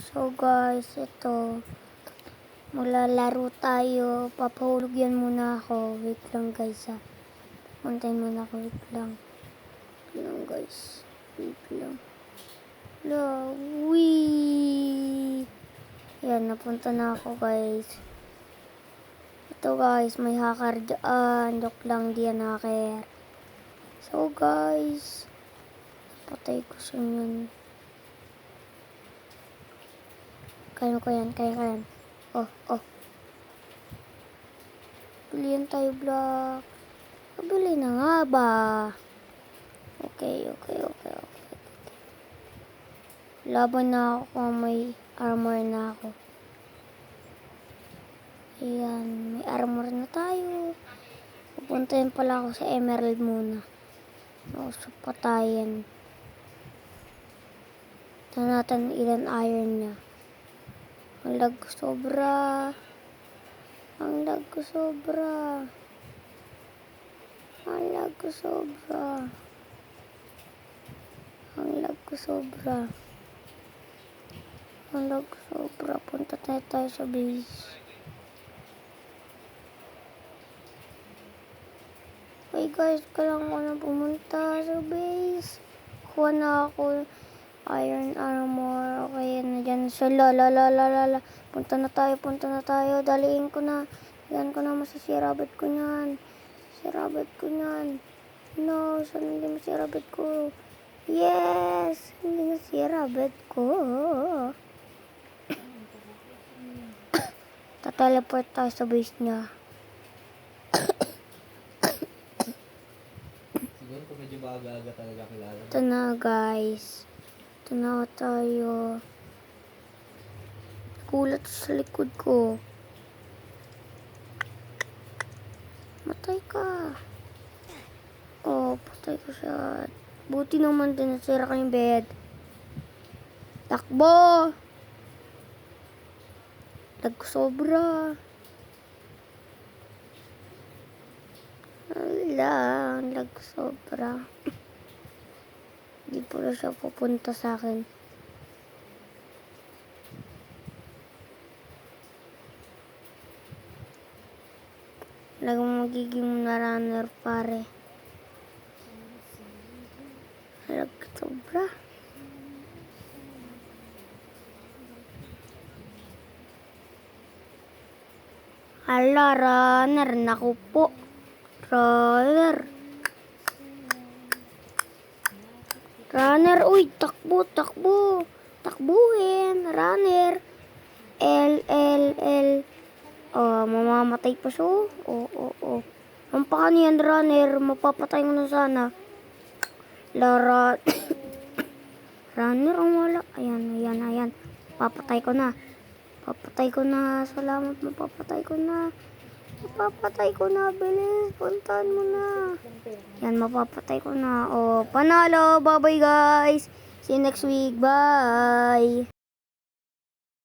So guys, ito. Maglalaro tayo. Papahulog yan muna ako. Wait lang guys ha. Puntayin muna ako. Wait lang. Wait lang guys. Wait lang. Wee! Yan, napunta na ako guys. Ito guys, may hacker dyan. Joke lang, di yan hacker. So guys, patay ko siya yun. Kaya ko yan. Oh. Bilihan tayo block. Pabili na nga ba? Okay. Laban na ako kung may armor na ako. Ayan, may armor na tayo. Pupuntahin pala ako sa emerald muna. So, patayin. Tignan natin ilan iron niya. Ang lag ko sobra. Punta tayo sa base. Hey guys, kailangan ko na pumunta sa base. Kuha na ako iron armor. Okay, yan na dyan. So, Punta na tayo. Daliin ko na. Yan ko na masasirabit ko niyan. No, saan hindi masirabit ko? Yes! Hindi masirabit ko. Teleport tayo sa base niya. Siguro kung medyo maaga-aga talaga kilala. Ito na guys. Ito na tayo. Kulat sa likod ko. Matay ka. Oh, patay ko siya. Buti naman din nasira ka yung bed. Takbo! Nagsobra. Nagsobra. Hindi po na siya pupunta sa akin. Magiging na runner pare. Nagsobra. Hala, runner. Naku po. Runner. Uy, takbo. Takbuhin. Runner. L. Oh, mamamatay pa siya. Oh. Ang paano yan, runner? Mapapatay mo na sana. Lara. Runner, ang wala. Ayan. Papatay ko na. Salamat, mapapatay ko na. Bilis. Puntahan mo na. Yan, mapapatay ko na. Oh, panalo. Bye-bye, guys. See you next week. Bye.